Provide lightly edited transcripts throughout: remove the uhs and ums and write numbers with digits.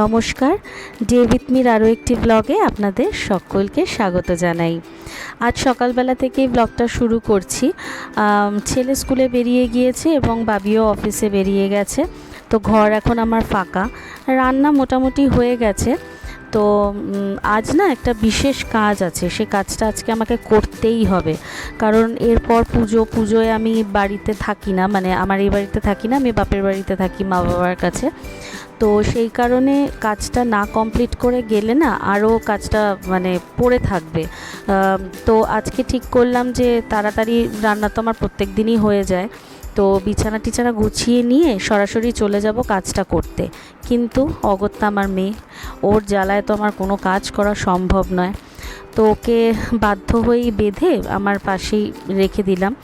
নমস্কার, day with Mir আরও একটি ব্লগে আপনাদের সকলকে স্বাগত জানাই। আজ সকালবেলা থেকেই ব্লগটা শুরু করছি। ছেলে স্কুলে বেরিয়ে গিয়েছে এবং বাবিও অফিসে বেরিয়ে গেছে। তো ঘর এখন আমার ফাঁকা, রান্না মোটামুটি হয়ে গেছে। তো আজ না একটা বিশেষ কাজ আছে, সে কাজটা আজকে আমাকে করতেই হবে। কারণ এরপর পুজোয় আমি বাড়িতে থাকি না, মানে আমার এই বাড়িতে থাকি না, আমি বাপের বাড়িতে থাকি মা বাবার কাছে। তো সেই কারণে কাজটা না কমপ্লিট করে গেলে না আরও কাজটা মানে পড়ে থাকবে। তো আজকে ঠিক করলাম যে তাড়াতাড়ি রান্না তো আমার প্রত্যেক দিনই হয়ে যায়, তো বিছানা টিছানা গুছিয়ে নিয়ে সরাসরি চলে যাব কাজটা করতে। কিন্তু অগত্যা আমার মেয়ে, ওর জ্বালায় তো আমার কোনো কাজ করা সম্ভব নয়। তো ওকে বাধ্য হয়েই বেঁধে আমার পাশেই রেখে দিলাম,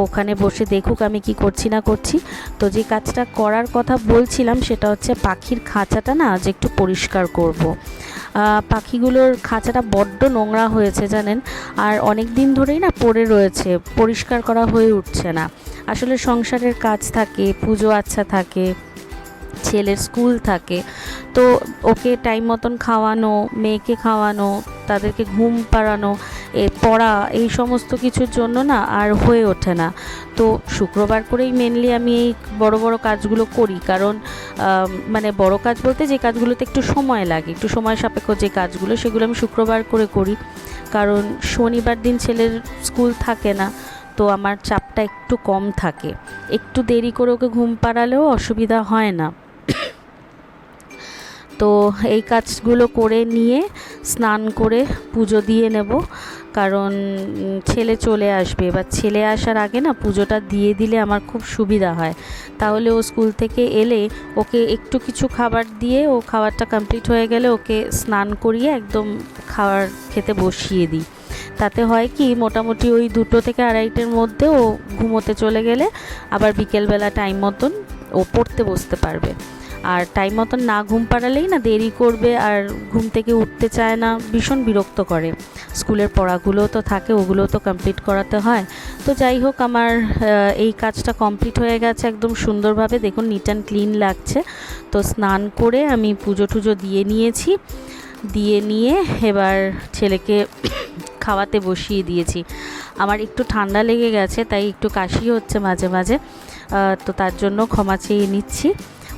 ওখানে বসে দেখুক আমি কি করছি না করছি। তো যে কাজটা করার কথা বলছিলাম সেটা হচ্ছে পাখির খাঁচাটা না আজ একটু পরিষ্কার করব। পাখিগুলোর খাঁচাটা বড্ড নোংরা হয়েছে জানেন, আর অনেক দিন ধরেই না পড়ে রয়েছে, পরিষ্কার করা হয়ে উঠছে না। আসলে সংসারের কাজ থাকে, পুজো আচ্ছা থাকে, ছেলের স্কুল থাকে, তো ওকে টাইম মতন খাওয়ানো, মেয়েকে খাওয়ানো, তাদেরকে ঘুম পাড়ানো, পড়া, এই সমস্ত কিছুর জন্য না আর হয়ে ওঠে না। তো শুক্রবার করেই মেনলি আমি এই বড় বড় কাজগুলো করি। কারণ মানে বড় কাজ বলতে যে কাজগুলোতে একটু সময় লাগে, একটু সময় সাপেক্ষ যে কাজগুলো, সেগুলো আমি শুক্রবার করে করি। কারণ শনিবার দিন ছেলের স্কুল থাকে না, তো আমার চাপটা একটু কম থাকে। একটু দেরি করে ওকে ঘুম পাড়ালেও অসুবিধা হয় না। তো এই কাজগুলো করে নিয়ে স্নান করে পুজো দিয়ে নেব, কারণ ছেলে চলে আসবে। এবার ছেলে আসার আগে না পুজোটা দিয়ে দিলে আমার খুব সুবিধা হয়। তাহলে ও স্কুল থেকে এলে ওকে একটু কিছু খাবার দিয়ে, ও খাবারটা কমপ্লিট হয়ে গেলে ওকে স্নান করিয়ে একদম খাবার খেতে বসিয়ে দিই। তাতে হয় কি, মোটামুটি ওই 2টো থেকে 2:30-এর মধ্যে ও ঘুমোতে চলে গেলে আবার বিকেলবেলা টাইম মতন ও পড়তে বসতে পারবে। আর টাইম মতন না ঘুম পাড়ালেই না দেরি করবে, আর ঘুম থেকে উঠতে চায় না, ভীষণ বিরক্ত করে। স্কুলের পড়াগুলো তো থাকে, ওগুলো তো কমপ্লিট করাতে হয়। তো যাই হোক, আমার এই কাজটা কমপ্লিট হয়ে গেছে একদম সুন্দরভাবে, দেখুন নিট অ্যান্ড ক্লিন লাগছে। তো স্নান করে আমি পুজো টুজো দিয়ে নিয়েছি, দিয়ে নিয়ে এবার ছেলেকে খাওয়াতে বসিয়ে দিয়েছি। আমার একটু ঠান্ডা লেগে গেছে, তাই একটু কাশি হচ্ছে মাঝে মাঝে, তো তার জন্য ক্ষমা চেয়ে নিচ্ছি।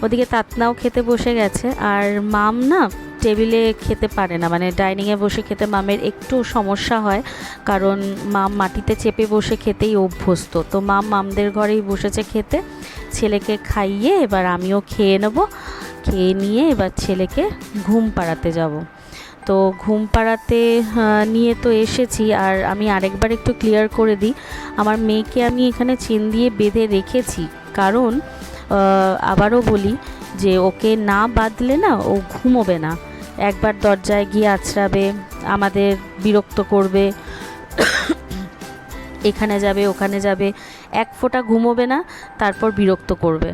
ওদিকে তাতনাও খেতে বসে গেছে, আর মাম না টেবিলে খেতে পারে না, মানে ডাইনিংয়ে বসে খেতে মামের একটু সমস্যা হয়। কারণ মাম মাটিতে চেপে বসে খেতেই অভ্যস্ত। তো মামদের ঘরেই বসেছে খেতে। ছেলেকে খাইয়ে এবার আমিও খেয়ে নেব, খেয়ে নিয়ে এবার ছেলেকে ঘুম পাড়াতে যাব। তো ঘুম পাড়াতে নিয়ে তো এসেছি। আর আমি আরেকবার একটু ক্লিয়ার করে দিই, আমার মেয়েকে আমি এখানে চেন দিয়ে বেঁধে রেখেছি। কারণ আবারও বলি যে ওকে না বাঁধলে না ও ঘুমোবে না। একবার দরজায় গিয়ে আছড়াবে, আমাদের বিরক্ত করবে, এখানে যাবে ওখানে যাবে, এক ফোঁটা ঘুমোবে না, তারপর বিরক্ত করবে।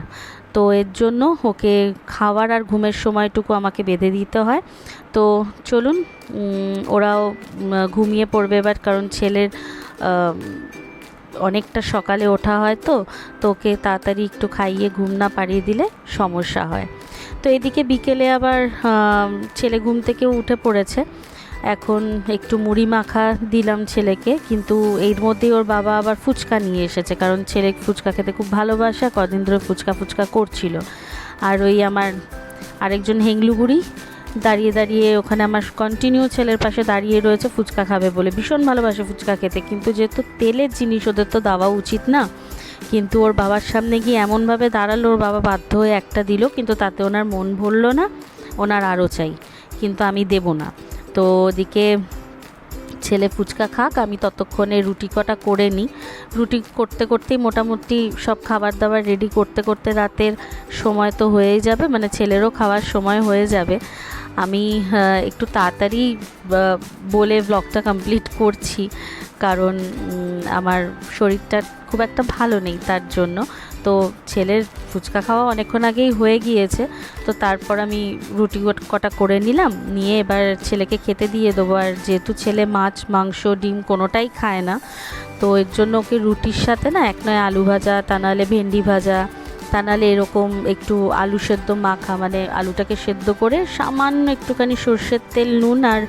তো এর জন্য ওকে খাওয়ার আর ঘুমের সময়টুকু আমাকে বেঁধে দিতে হয়। তো চলুন, ওরাও ঘুমিয়ে পড়বে এবার, কারণ ছেলের অনেকটা সকালে ওঠা হয়, তো ওকে তাড়াতাড়ি একটু খাইয়ে ঘুম না পাড়িয়ে দিলে সমস্যা হয়। তো এদিকে বিকেলে আবার ছেলে ঘুম থেকে উঠে পড়েছে, এখন একটু মুড়ি মাখা দিলাম ছেলেকে। কিন্তু এর মধ্যেই ওর বাবা আবার ফুচকা নিয়ে এসেছে, কারণ ছেলে ফুচকা খেতে খুব ভালোবাসে, কদিন ধরে ফুচকা করছিল। আর ওই আমার আরেকজন হেংলুগুড়ি দাঁড়িয়ে দাঁড়িয়ে ওখানে আমার কন্টিনিউ ছেলের পাশে দাঁড়িয়ে রয়েছে, ফুচকা খাবে বলে, ভীষণ ভালোবাসে ফুচকা খেতে। কিন্তু যেহেতু তেলের জিনিস ওদের তো দেওয়া উচিত না, কিন্তু ওর বাবার সামনে গিয়ে এমনভাবে দাঁড়ালো, ওর বাবা বাধ্য হয়ে একটা দিল, কিন্তু তাতে ওনার মন ভরল না, ওনার আরও চাই, কিন্তু আমি দেব না। তো ওদিকে ছেলে ফুচকা খাক, আমি ততক্ষণে রুটি কটা করে নিই। রুটি করতে করতেই মোটামুটি সব খাবার দাবার রেডি করতে করতে রাতের সময় তো হয়েই যাবে, মানে ছেলেরও খাওয়ার সময় হয়ে যাবে। আমি একটু তাড়াতাড়ি বলে ব্লগটা কমপ্লিট করছি, কারণ আমার শরীরটা খুব একটা ভালো নেই, তার জন্য। তো ছেলের ফুচকা খাওয়া অনেকক্ষণ আগেই হয়ে গিয়েছে, তো তারপর আমি রুটি কটা করে নিলাম, নিয়ে এবার ছেলেকে খেতে দিয়ে দেবো। আর যেহেতু ছেলে মাছ মাংস ডিম কোনোটাই খায় না, তো এর জন্য ওকে রুটির সাথে না এক নয় আলু ভাজা, তা নাহলে ভেন্ডি ভাজা, তা নাহলে এরকম একটু আলু সেদ্ধ মাখা, মানে আলুটাকে সেদ্ধ করে সামান্য একটুখানি সর্ষের তেল, নুন আর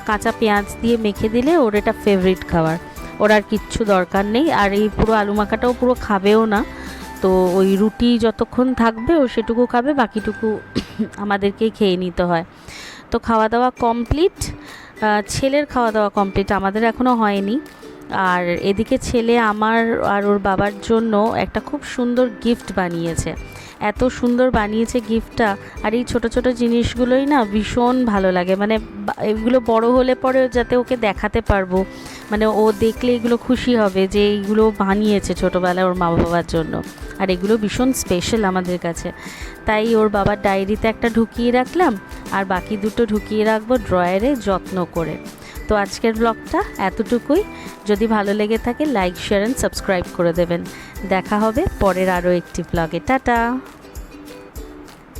কাঁচা পেঁয়াজ দিয়ে মেখে দিলে ওর এটা ফেভারিট খাবার। ওর আর কিচ্ছু দরকার নেই। আর এই পুরো আলু মাখাটাও পুরো খাবেও না, তো ওই রুটি যতক্ষণ থাকবে ও সেটুকু খাবে, বাকিটুকু আমাদেরকেই খেয়ে নিতে হয়। তো খাওয়া দাওয়া কমপ্লিট, ছেলের খাওয়া দাওয়া কমপ্লিট, আমাদের এখনও হয়নি। আর এদিকে ছেলে আমার আর ওর বাবার জন্য একটা খুব সুন্দর গিফট বানিয়েছে। এত সুন্দর বানিয়েছে গিফটটা, আর এই ছোটো ছোটো জিনিসগুলোই না ভীষণ ভালো লাগে। মানে এগুলো বড় হলে পরে যাতে ওকে দেখাতে পারবো, মানে ও দেখলে এগুলো খুশি হবে যে এইগুলো বানিয়েছে ছোটোবেলায় ওর মা বাবার জন্য। আর এগুলো ভীষণ স্পেশাল আমাদের কাছে, তাই ওর বাবার ডায়েরিতে একটা ঢুকিয়ে রাখলাম, আর বাকি দুটো ঢুকিয়ে রাখবো ড্রয়ারে যত্ন করে। তো আজকের ব্লগটা এতটুকুই। যদি ভালো লেগে থাকে লাইক, শেয়ার অ্যান্ড সাবস্ক্রাইব করে দেবেন। দেখা হবে পরের আরও একটি ব্লগে। টাটা।